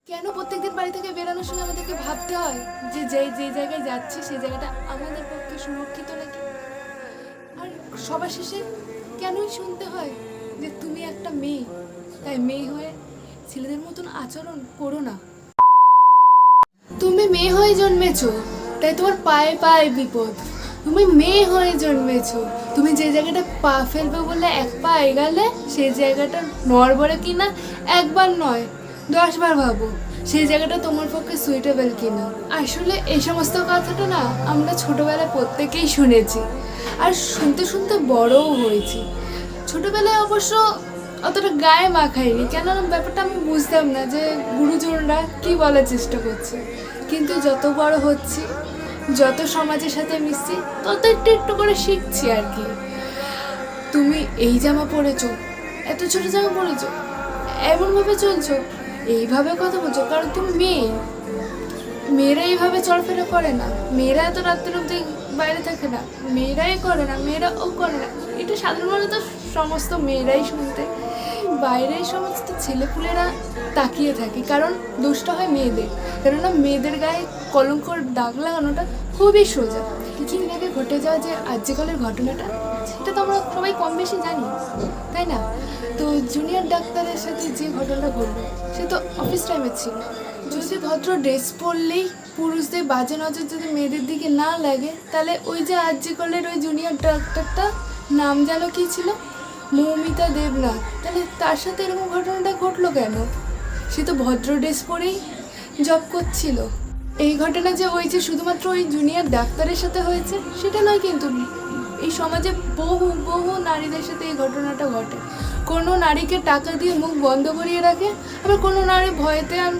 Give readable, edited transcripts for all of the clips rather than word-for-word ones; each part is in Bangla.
কেন প্রত্যেকদিন বাড়ি থেকে বেরানোর সময় আমাদেরকে ভাবতে হয় যে যেই যেই জায়গায় যাচ্ছি সেই জায়গাটা আমাদের পক্ষে সুরক্ষিত নাকি? আর সবার শেষে কেনই শুনতে হয় যে তুমি একটা মেয়ে, তাই মেয়ে হয়ে ছেলেদের মতন আচরণ করো না। তুমি মেয়ে হয়ে জন্মেছো, তাই তোমার পায়ে পায়ে বিপদ। তুমি মেয়ে হয়ে জন্মেছো, তুমি যে জায়গাটা পা ফেলবে বলে এক পা এগালে সেই জায়গাটা নড়বড়ে কিনা একবার নয় 10বার ভাবো সেই জায়গাটা তোমার পক্ষে সুইটেবল কিনা। আসলে এই সমস্ত কথাটা না আমরা ছোটবেলায় প্রত্যেকেই শুনেছি আর শুনতে শুনতে বড়ও হয়েছি। ছোটবেলায় অবশ্য অতটা গায়ে মাখাইনি, কেন ব্যাপারটা আমি বুঝতাম না যে গুরুজনরা কি বলার চেষ্টা করছে। কিন্তু যত বড় হচ্ছি, যত সমাজের সাথে মিশছি, তত একটু একটু করে শিখছি আর কি। তুমি এই জামা পরেছো, এত ছোট জামা পরেছো, এমনভাবে চলছো, এইভাবে কথা বলছো, কারণ তুমি মেয়ে। মেয়েরা এইভাবে চলাফেরা করে না, মেয়েরা এত রাত্রের অব্দি বাইরে থাকে না, মেয়েরাই করে না, মেয়েরাও করে না। এটা সাধারণত সমস্ত মেয়েরাই শুনতে বাইরে সমস্ত ছেলেপুলেরা তাকিয়ে থাকে, কারণ দোষটা হয় মেয়েদের। কেননা মেয়েদের গায়ে কলঙ্কর দাগ লাগানোটা খুবই সোজা। কিছুদিন আগে ঘটে যাওয়া যে আর্যিকরের ঘটনাটা, সেটা তো আমরা সবাই কম বেশি জানি, তাই না? তো জুনিয়র ডাক্তারের সাথে যে ঘটনাটা ঘটলো সে তো অফিস টাইমে ছিল। যদি ভদ্র ড্রেস পরলেই পুরুষদের বাজে নজর যদি মেয়েদের দিকে না লাগে, তাহলে ওই যে আর্যিকরের ওই জুনিয়র ডাক্তারটা নাম যেন কী ছিল, মৌমিতা দেবনাথ, তাহলে তার সাথে এরকম ঘটনাটা ঘটলো কেন? সে তো ভদ্র ড্রেস পরেই জব করছিল। এই ঘটনা যে ওই যে শুধুমাত্র ওই জুনিয়র ডাক্তারের সাথে হয়েছে সেটা নয়, কিন্তু এই সমাজে বহু বহু নারীদের সাথে এই ঘটনাটা ঘটে। কোনো নারীকে টাকা দিয়ে মুখ বন্ধ করিয়ে রাখে, আবার কোনো নারী ভয়েতে আর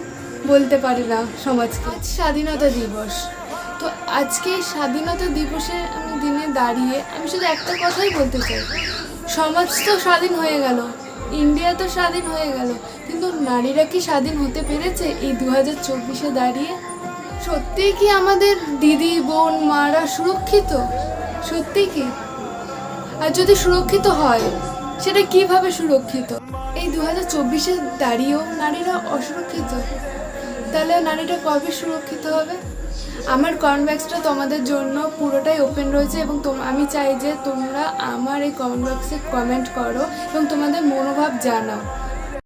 বলতে পারে না সমাজকে। আজ স্বাধীনতা দিবস, তো আজকে এই স্বাধীনতা দিবসে আমি দিনে দাঁড়িয়ে আমি শুধু একটা কথাই বলতে চাই, সমাজ তো স্বাধীন হয়ে গেল, ইন্ডিয়া তো স্বাধীন হয়ে গেল, কিন্তু নারীরা কি স্বাধীন হতে পেরেছে এই 2024-এ দাঁড়িয়ে? সত্যিই কি আমাদের দিদি বোন মারা সুরক্ষিত? সত্যিই কি? আর যদি সুরক্ষিত হয়, সেটা কিভাবে সুরক্ষিত? এই 2024-এ দাঁড়িয়েও নারীরা অসুরক্ষিত, তাহলে নারীরা কবে সুরক্ষিত হবে? আমার কমেন্ট বক্সটা তোমাদের জন্য পুরোটাই ওপেন রয়েছে এবং আমি চাই যে তোমরা আমার এই কমেন্ট বক্সে কমেন্ট করো এবং তোমাদের মনোভাব জানাও।